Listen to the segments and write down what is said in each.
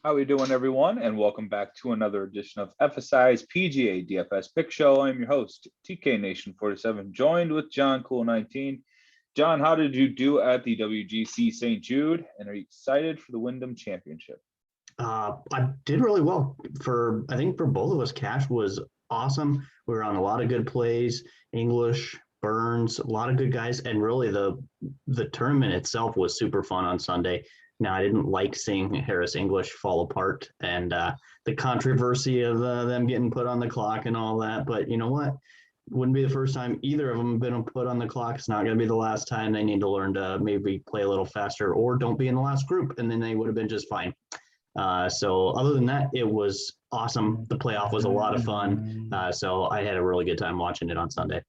How we doing, everyone? And welcome back to another edition of FSI's PGA DFS Pick Show. I'm your host, TK Nation 47, joined with John Cool 19. John, how did you do at the WGC St. Jude? And are you excited for the Wyndham Championship? I did really well. I think for both of us, cash was awesome. We were on a lot of good plays, English, Burns, a lot of good guys, and really the tournament itself was super fun on Sunday. Now, I didn't like seeing Harris English fall apart and the controversy of them getting put on the clock and all that. But you know what? Wouldn't be the first time either of them have been put on the clock. It's not going to be the last time. They need to learn to maybe play a little faster or don't be in the last group, and then they would have been just fine. So other than that, it was awesome. The playoff was a lot of fun. So I had a really good time watching it on Sunday.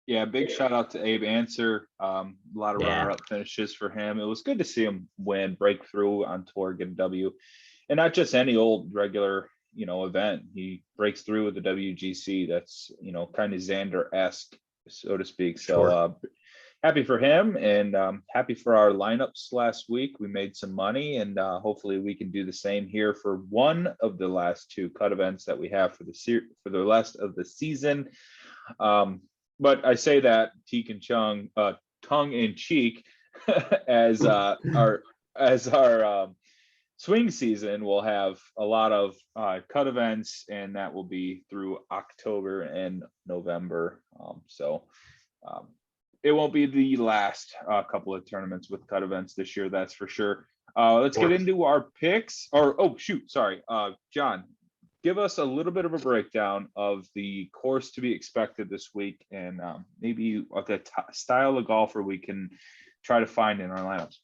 Yeah, big shout out to Abe Answer. A lot of runner-up finishes for him. It was good to see him win, break through on tour, get a W. And not just any old regular, event. He breaks through with the WGC. That's, kind of Xander-esque, so to speak. So happy for him, and happy for our lineups last week. We made some money, and hopefully we can do the same here for one of the last two cut events that we have for the rest of the season. But I say that Teak and Chung, tongue in cheek, as our swing season will have a lot of cut events, and that will be through October and November. It won't be the last couple of tournaments with cut events this year, that's for sure. Let's get into our picks. John, give us a little bit of a breakdown of the course to be expected this week, and maybe the style of golfer we can try to find in our lineups.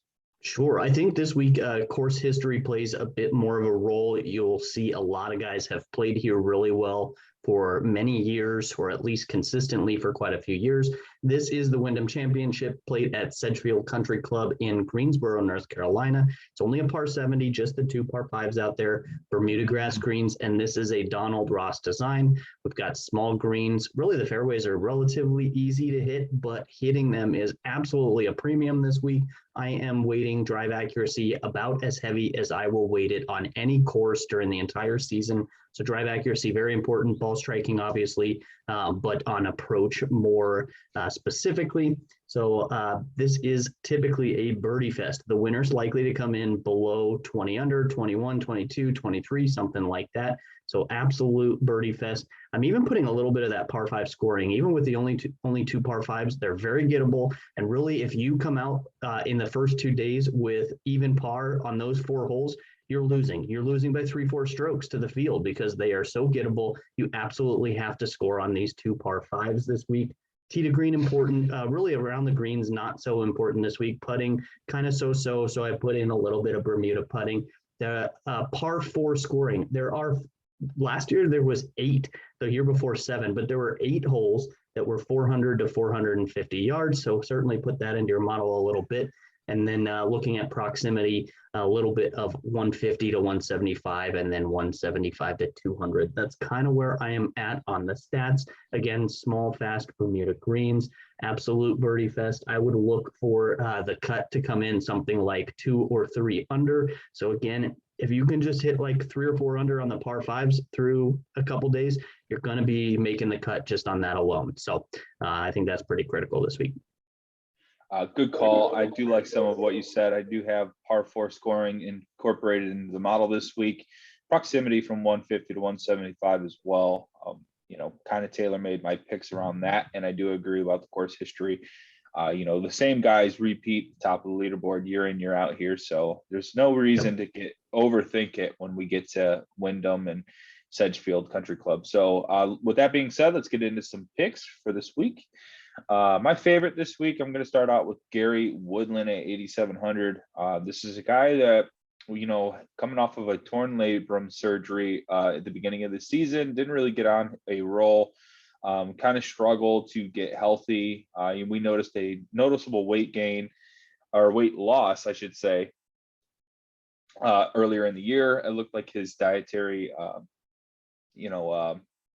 Sure. I think this week course history plays a bit more of a role. You'll see a lot of guys have played here really well for many years, or at least consistently for quite a few years. This is the Wyndham Championship, played at Sedgefield Country Club in Greensboro, North Carolina. It's only a par 70, just the two par 5s out there, Bermuda grass greens, and this is a Donald Ross design. We've got small greens. Really, the fairways are relatively easy to hit, but hitting them is absolutely a premium this week. I am weighting drive accuracy about as heavy as I will weight it on any course during the entire season. So drive accuracy, very important. Ball striking, obviously, but on approach more specifically. So this is typically a birdie fest. The winner's likely to come in below 20 under, 21, 22, 23, something like that. So absolute birdie fest. I'm even putting a little bit of that par 5 scoring, even with the only two par 5s. They're very gettable. And really, if you come out in the first 2 days with even par on those 4 holes, you're losing. You're losing by 3-4 strokes to the field because they are so gettable. You absolutely have to score on these 2 par 5s this week. Tee to green important, really around the greens, not so important this week. Putting kind of so I put in a little bit of Bermuda putting. The par 4 scoring, last year there was 8, the year before 7, but there were 8 holes that were 400 to 450 yards. So certainly put that into your model a little bit. And then looking at proximity, a little bit of 150 to 175, and then 175 to 200. That's kind of where I am at on the stats. Again, small, fast Bermuda greens, absolute birdie fest. I would look for the cut to come in something like 2 or 3 under. So again, if you can just hit like 3 or 4 under on the par 5s through a couple days, you're going to be making the cut just on that alone. So I think that's pretty critical this week. Good call. I do like some of what you said. I do have par 4 scoring incorporated into the model this week. Proximity from 150 to 175 as well. Kind of tailor-made my picks around that. And I do agree about the course history. The same guys repeat the top of the leaderboard year in, year out here. So there's no reason to overthink it when we get to Wyndham and Sedgefield Country Club. So with that being said, let's get into some picks for this week. My favorite this week, I'm going to start out with Gary Woodland at 8,700. This is a guy that, coming off of a torn labrum surgery at the beginning of the season, didn't really get on a roll, kind of struggled to get healthy. We noticed a noticeable weight gain, or weight loss, I should say, earlier in the year. It looked like his dietary,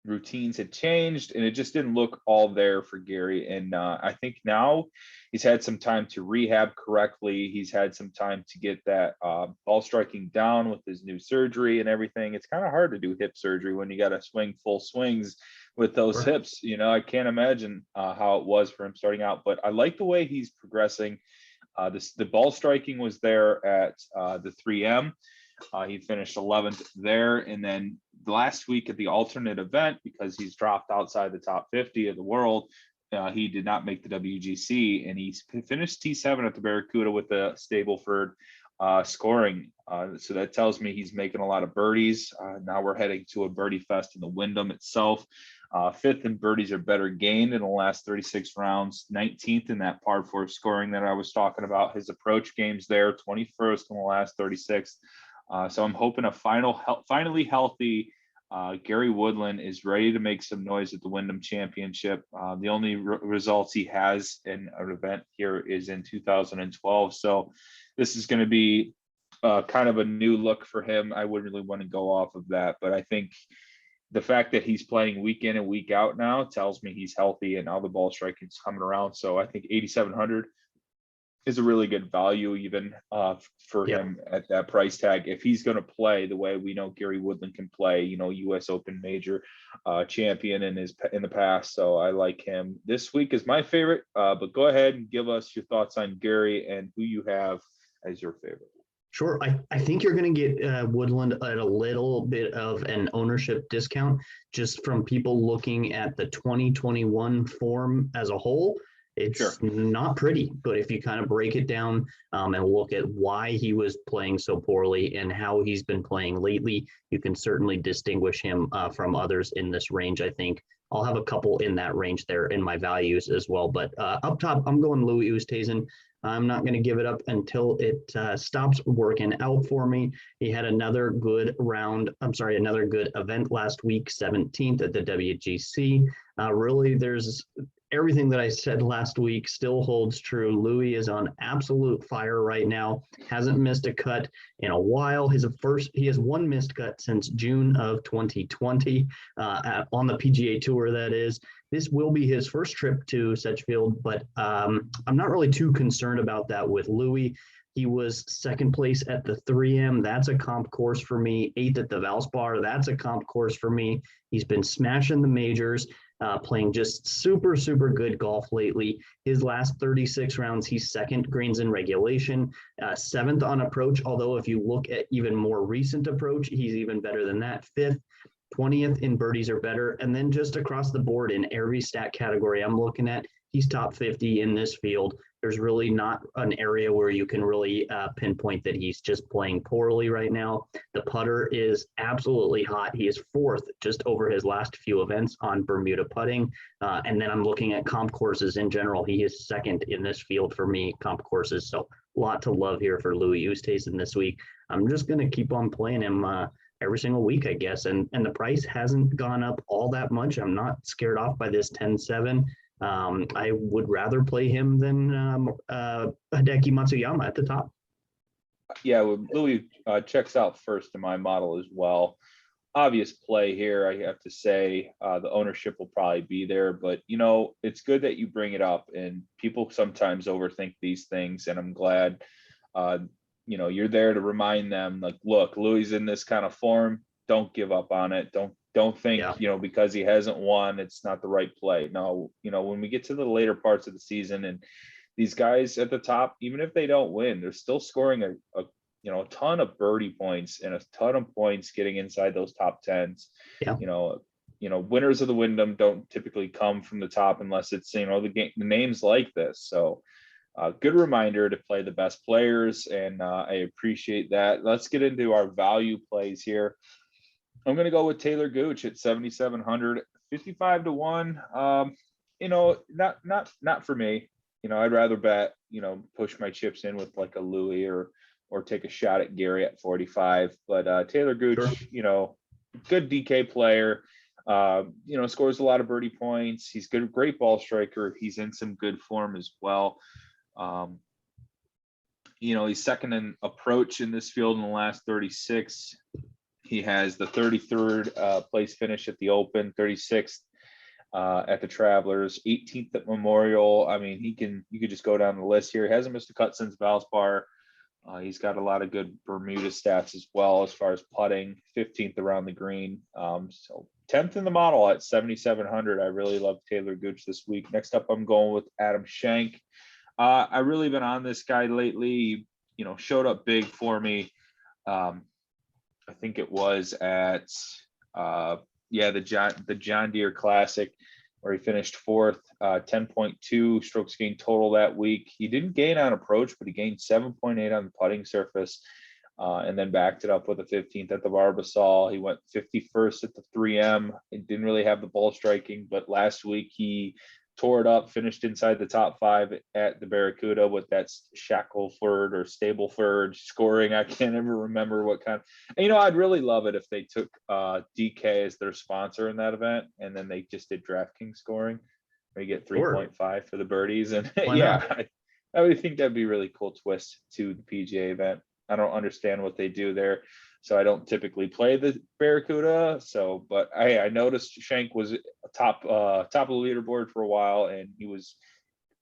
routines had changed and it just didn't look all there for Gary. And I think now he's had some time to rehab correctly. He's had some time to get that ball striking down with his new surgery and everything. It's kind of hard to do hip surgery when you got to swing full swings with those Sure. hips. I can't imagine how it was for him starting out, but I like the way he's progressing. The ball striking was there at the 3M. He finished 11th there. And then last week at the alternate event, because he's dropped outside the top 50 of the world, he did not make the WGC, and he finished T7 at the Barracuda with the Stableford scoring. So that tells me he's making a lot of birdies. Now we're heading to a birdie fest in the Wyndham itself. Fifth in birdies are better gained in the last 36 rounds, 19th in that par 4 scoring that I was talking about. His approach game's there, 21st in the last 36. So I'm hoping a finally healthy Gary Woodland is ready to make some noise at the Wyndham Championship. The only results he has in an event here is in 2012. So this is going to be kind of a new look for him. I wouldn't really want to go off of that, but I think the fact that he's playing week in and week out now tells me he's healthy and now the ball striking's coming around. So I think 8,700 is a really good value even for Yeah. him at that price tag. If he's going to play the way we know Gary Woodland can play, US Open major champion in the past. So I like him. This week is my favorite, but go ahead and give us your thoughts on Gary and who you have as your favorite. Sure. I think you're going to get Woodland at a little bit of an ownership discount just from people looking at the 2021 form as a whole. It's Sure. not pretty, but if you kind of break it down and look at why he was playing so poorly and how he's been playing lately, you can certainly distinguish him from others in this range. I think I'll have a couple in that range there in my values as well. But up top, I'm going Louis Oosthuizen. I'm not going to give it up until it stops working out for me. He had another good another good event last week, 17th at the WGC. Really, there's everything that I said last week still holds true. Louis is on absolute fire right now. Hasn't missed a cut in a while. He has one missed cut since June of 2020 on the PGA Tour, that is. This will be his first trip to Sedgefield, but I'm not really too concerned about that with Louis. He was second place at the 3M. That's a comp course for me. 8th at the Valspar. That's a comp course for me. He's been smashing the majors, playing just super, super good golf lately. His last 36 rounds, he's second greens in regulation, 7th on approach. Although if you look at even more recent approach, he's even better than that. 5th. 20th in birdies or better. And then just across the board in every stat category I'm looking at, he's top 50 in this field. There's really not an area where you can really pinpoint that he's just playing poorly right now. The putter is absolutely hot. He is 4th just over his last few events on Bermuda putting. And then I'm looking at comp courses in general. He is 2nd in this field for me, comp courses. So a lot to love here for Louis Oosthuizen this week. I'm just going to keep on playing him every single week, I guess. And the price hasn't gone up all that much. I'm not scared off by this 10-7. I would rather play him than Hideki Matsuyama at the top. Yeah, well, Louis checks out first in my model as well. Obvious play here, I have to say. The ownership will probably be there, but it's good that you bring it up, and people sometimes overthink these things, and I'm glad you're there to remind them, like, look, Louis in this kind of form, don't give up on it. Don't think, because he hasn't won, it's not the right play. No, when we get to the later parts of the season and these guys at the top, even if they don't win, they're still scoring a ton of birdie points and a ton of points getting inside those top 10s. Yeah. Winners of the Wyndham don't typically come from the top unless it's, the names like this. So good reminder to play the best players, and I appreciate that. Let's get into our value plays here. I'm going to go with Taylor Gooch at 7,700, 55 to 1. Not for me. I'd rather bet, push my chips in with like a Louis or take a shot at Gary at 45. But Taylor Gooch, Sure. Good DK player. Scores a lot of birdie points. He's good, great ball striker. He's in some good form as well. He's second in approach in this field in the last 36. He has the 33rd place finish at the Open, 36th at the Travelers, 18th at Memorial. I mean, you could just go down the list here. He hasn't missed a cut since Valspar. He's got a lot of good Bermuda stats as well as far as putting, 15th around the green. So 10th in the model at 7,700. I really love Taylor Gooch this week. Next up, I'm going with Adam Schenk. I really been on this guy lately. You know, showed up big for me. I think it was at the John Deere Classic, where he finished fourth, 10.2 strokes gained total that week. He didn't gain on approach, but he gained 7.8 on the putting surface, and then backed it up with a 15th at the Barbasol. He went 51st at the 3M. He didn't really have the ball striking, but last week he tore it up, finished inside the top 5 at the Barracuda with that Shackleford or Stableford scoring. I can't ever remember what kind. And, I'd really love it if they took DK as their sponsor in that event, and then they just did DraftKings scoring, where you get 3.5 for the birdies. And I would think that'd be a really cool twist to the PGA event. I don't understand what they do there, so I don't typically play the Barracuda. But I noticed Schenk was top of the leaderboard for a while, and he was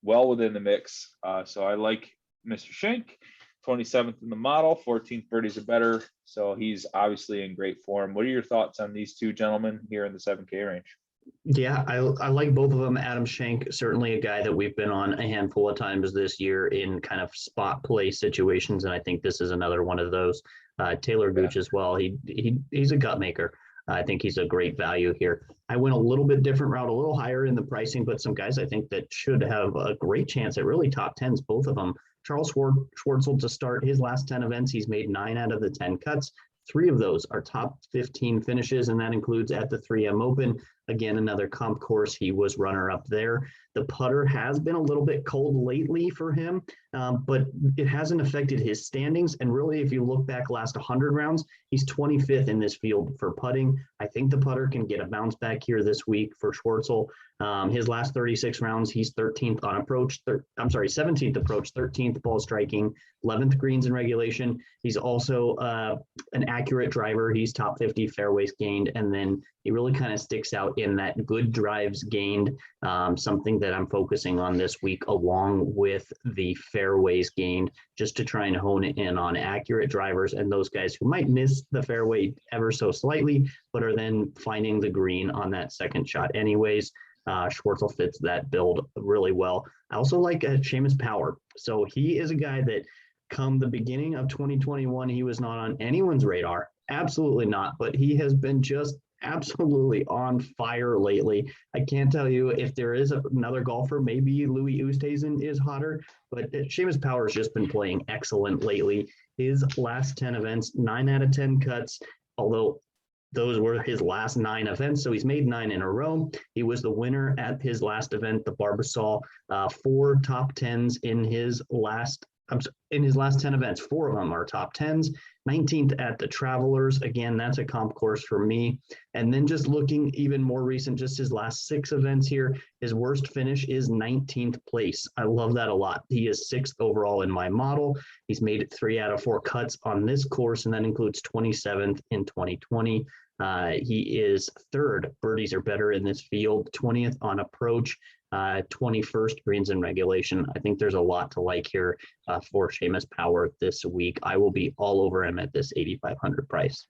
well within the mix. So I like Mr. Schenk, 27th in the model, 14th birdies are better. So he's obviously in great form. What are your thoughts on these two gentlemen here in the 7K range? Yeah, I like both of them. Adam Schenk, certainly a guy that we've been on a handful of times this year in kind of spot play situations, and I think this is another one of those. Taylor Gooch as well. He's a gut maker. I think he's a great value here. I went a little bit different route, a little higher in the pricing, but some guys I think that should have a great chance at really top tens, both of them. Charles Schwartzel to start his last 10 events. He's made 9 out of the 10 cuts. 3 of those are top 15 finishes, and that includes at the 3M Open. Again, another comp course. He was runner-up there. The putter has been a little bit cold lately for him, but it hasn't affected his standings. And really, if you look back last 100 rounds, he's 25th in this field for putting. I think the putter can get a bounce back here this week for Schwartzel. His last 36 rounds, he's 13th on approach. 17th approach, 13th ball striking, 11th greens in regulation. He's also an accurate driver. He's top 50 fairways gained, and then he really kind of sticks out in that good drives gained, something that I'm focusing on this week, along with the fairways gained, just to try and hone it in on accurate drivers and those guys who might miss the fairway ever so slightly, but are then finding the green on that second shot anyways. Schwartzel fits that build really well. I also like Seamus Power. So he is a guy that come the beginning of 2021, he was not on anyone's radar. Absolutely not. But he has been just absolutely on fire lately. I can't tell you if there is another golfer, maybe Louis Oosthuizen is hotter, but Seamus Power has just been playing excellent lately. His last 10 events, 9 out of 10 cuts, although those were his last 9 events. So he's made 9 in a row. He was the winner at his last event, the Barbasol, 4 top 10s in his last 10 events. 4 of them are top 10s. 19th at the Travelers. Again, that's a comp course for me. And then just looking even more recent, just his last 6 events here, his worst finish is 19th place. I love that a lot. He is 6th overall in my model. He's made it 3 out of 4 cuts on this course, and that includes 27th in 2020. He is 3rd. Birdies are better in this field. 20th on approach. 21st greens in regulation. I think there's a lot to like here for Seamus Power this week. I will be all over him at this 8,500 price.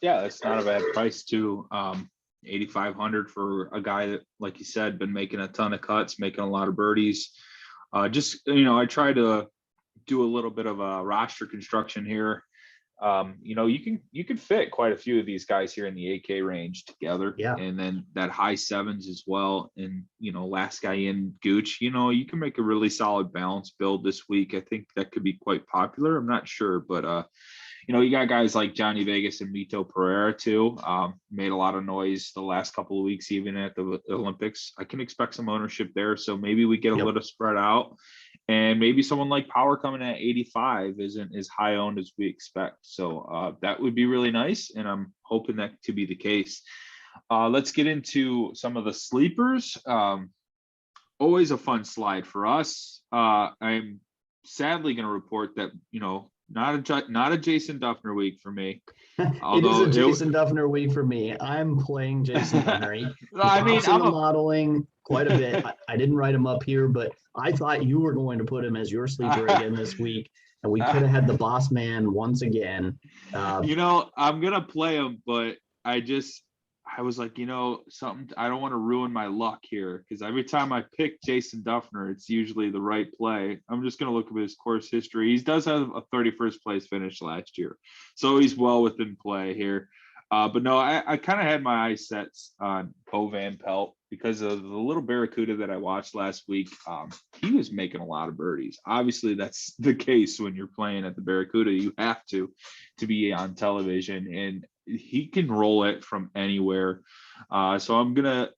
Yeah, that's not a bad price too. 8,500 for a guy that, like you said, been making a ton of cuts, making a lot of birdies. I try to do a little bit of a roster construction here. You can fit quite a few of these guys here in the 8K range together. Yeah. And then that high 7s as well. And, last guy in Gooch, you can make a really solid balance build this week. I think that could be quite popular. I'm not sure, but, you got guys like Johnny Vegas and Mito Pereira too. Made a lot of noise the last couple of weeks, even at the Olympics. I can expect some ownership there. So maybe we get a little spread out. And maybe someone like Power coming at 85 isn't as high owned as we expect. So that would be really nice. And I'm hoping that to be the case. Let's get into some of the sleepers. Always a fun slide for us. I'm sadly going to report that, Not a Jason Duffner week for me. It is Although a Jason Duffner week for me. I'm playing Jason Duffner. He I mean, pops in the modeling quite a bit. I didn't write him up here, but I thought you were going to put him as your sleeper again this week, and we could have had the boss man once again. I'm gonna play him, but I was like, something. I don't want to ruin my luck here because every time I pick Jason Duffner, it's usually the right play. I'm just gonna look at his course history. He does have a 31st place finish last year, so he's well within play here. But no, I kind of had my eyes set on Bo Van Pelt because of the little Barracuda that I watched last week. He was making a lot of birdies. Obviously, that's the case when you're playing at the Barracuda. You have to be on television, and he can roll it from anywhere. So I'm gonna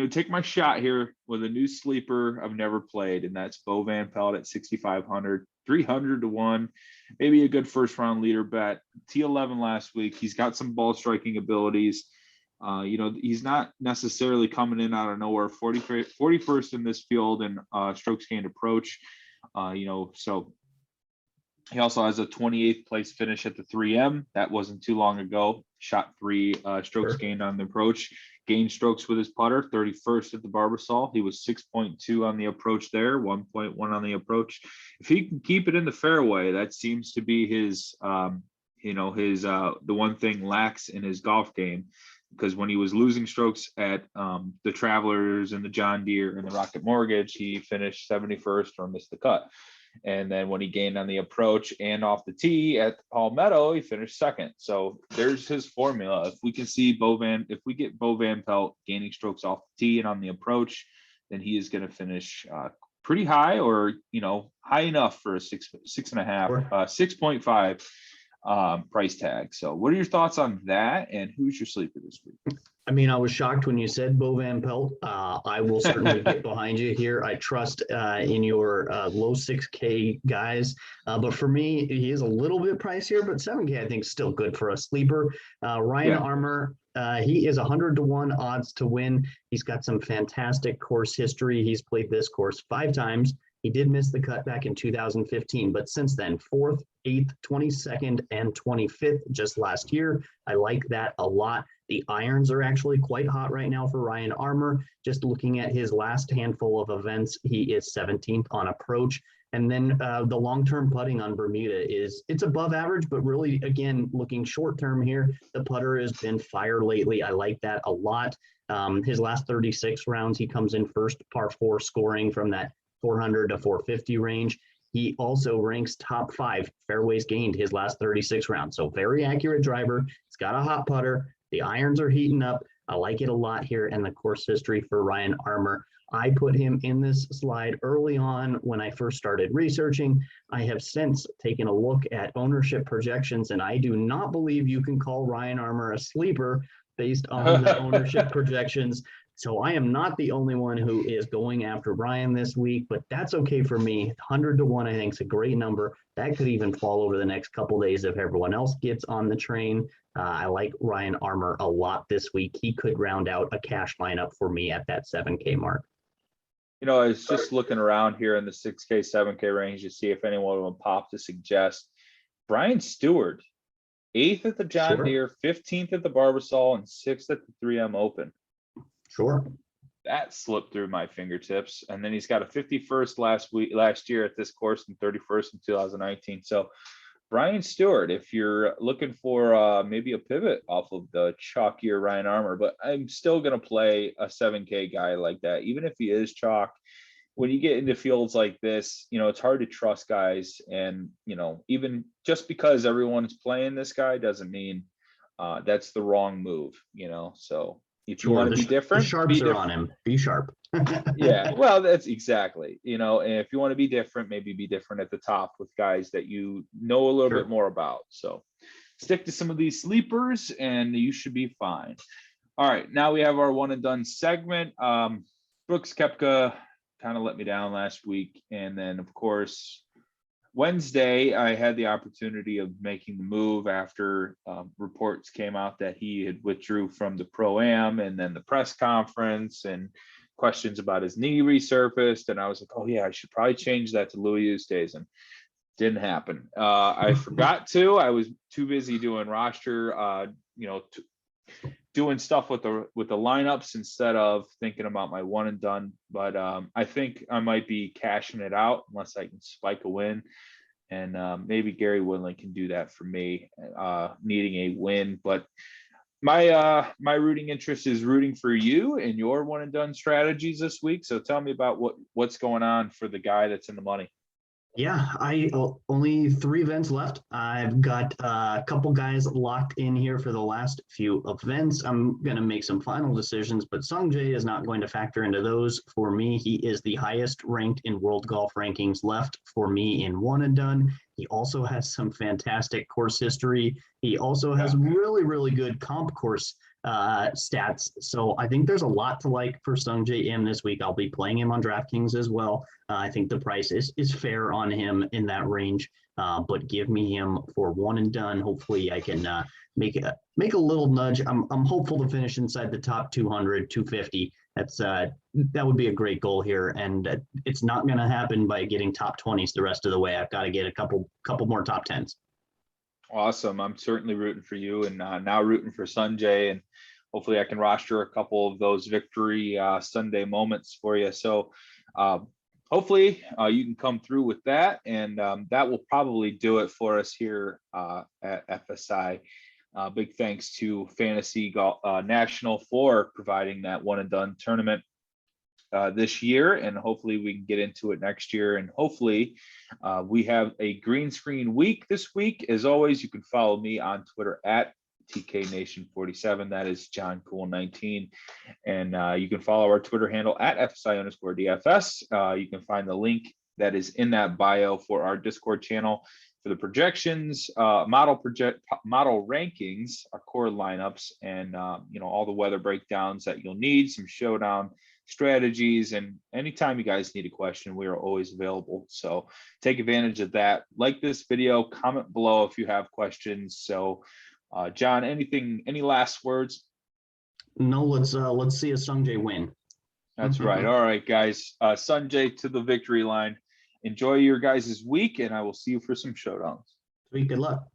take my shot here with a new sleeper I've never played, and that's Bo Van Pelt at 6,500, 300 to 1. Maybe a good first round leader bet. T11 last week. He's got some ball striking abilities. He's not necessarily coming in out of nowhere. 41st in this field and strokes gained approach. So he also has a 28th place finish at the 3M. That wasn't too long ago. Shot 3 strokes gained on the approach. Gained strokes with his putter, 31st at the Barbasol. He was 6.2 on the approach there, 1.1 on the approach. If he can keep it in the fairway, that seems to be his, the one thing lacks in his golf game. Because when he was losing strokes at the Travelers and the John Deere and the Rocket Mortgage, he finished 71st or missed the cut. And then when he gained on the approach and off the tee at Palmetto, he finished second. So there's his formula. If we get Bo Van Pelt gaining strokes off the tee and on the approach, then he is going to finish pretty high, or high enough for a 6.5 price tag. So what are your thoughts on that, and who's your sleeper this week? I mean, I was shocked when you said Bo Van Pelt. I will certainly get behind you here. I trust in your low 6K guys. But for me, he is a little bit pricier, but 7K I think is still good for a sleeper. Ryan Armour, he is 100 to 1 odds to win. He's got some fantastic course history. He's played this course 5 times. He did miss the cut back in 2015, but since then, 4th, 8th, 22nd, and 25th just last year. I like that a lot. The irons are actually quite hot right now for Ryan Armour. Just looking at his last handful of events, he is 17th on approach. And then the long-term putting on Bermuda it's above average, but really, again, looking short-term here, the putter has been fire lately. I like that a lot. His last 36 rounds, he comes in first par 4 scoring from that 400 to 450 range. He also ranks top 5 fairways gained his last 36 rounds. So very accurate driver. He's got a hot putter. The irons are heating up. I like it a lot here. And the course history for Ryan Armour, I put him in this slide early on when I first started researching. I have since taken a look at ownership projections, and I do not believe you can call Ryan Armour a sleeper based on the ownership projections. So I am not the only one who is going after Ryan this week, but that's okay for me. 100 to 1, I think, is a great number. That could even fall over the next couple days if everyone else gets on the train. I like Ryan Armour a lot this week. He could round out a cash lineup for me at that 7K mark. I was just looking around here in the 6K, 7K range to see if anyone would pop to suggest. Brian Stewart, 8th at the John Deere, 15th at the Barbasol, and 6th at the 3M Open. Sure. That slipped through my fingertips. And then he's got a 51st last year at this course and 31st in 2019. So Brian Stewart, if you're looking for maybe a pivot off of the chalkier Ryan Armour, but I'm still going to play a 7K guy like that, even if he is chalk. When you get into fields like this, it's hard to trust guys. And, even just because everyone's playing this guy doesn't mean that's the wrong move, so. If you want to be different, the sharps are on him. Be sharp. Yeah, well, that's exactly, and if you want to be different, maybe be different at the top with guys that you know a little bit more about. So stick to some of these sleepers and you should be fine. All right, now we have our one and done segment. Brooks Koepka kind of let me down last week. And then, of course, Wednesday, I had the opportunity of making the move after reports came out that he had withdrew from the Pro-Am, and then the press conference and questions about his knee resurfaced. And I was like, oh yeah, I should probably change that to Louis Oosthuizen. Didn't happen. I forgot to. I was too busy doing roster, doing stuff with the lineups instead of thinking about my one and done. But I think I might be cashing it out unless I can spike a win. And maybe Gary Woodland can do that for me, needing a win. But my rooting interest is rooting for you and your one and done strategies this week. So tell me about what's going on for the guy that's in the money. Yeah, I only 3 events left. I've got a couple guys locked in here for the last few events. I'm going to make some final decisions, but Sungjae is not going to factor into those for me. He is the highest ranked in world golf rankings left for me in one and done. He also has some fantastic course history. He also has really, really good comp course stats. So I think there's a lot to like for SUNGJAEM this week. I'll be playing him on DraftKings as well. I think the price is fair on him in that range, but give me him for one and done. Hopefully I can make a little nudge. I'm hopeful to finish inside the top 200, 250. That would be a great goal here, and it's not going to happen by getting top 20s the rest of the way. I've got to get a couple more top 10s. Awesome. I'm certainly rooting for you, and now rooting for Sunjay, and hopefully I can roster a couple of those victory Sunday moments for you. So hopefully you can come through with that, and that will probably do it for us here at FSI. Big thanks to Fantasy National for providing that one and done tournament this year, and hopefully we can get into it next year. And hopefully we have a green screen week this week. As always, you can follow me on Twitter at TKNation47. That is John Cool 19. And you can follow our Twitter handle at FSI_DFS. You can find the link that is in that bio for our Discord channel for the projections, model rankings, our core lineups, and all the weather breakdowns that you'll need, some showdown strategies, and anytime you guys need a question, we are always available. So take advantage of that. Like this video, comment below if you have questions. So John, any last words? No, let's see a Sungjae win. That's right. All right, guys. Sunjay to the victory line. Enjoy your guys' week, and I will see you for some showdowns. Sweet, good luck.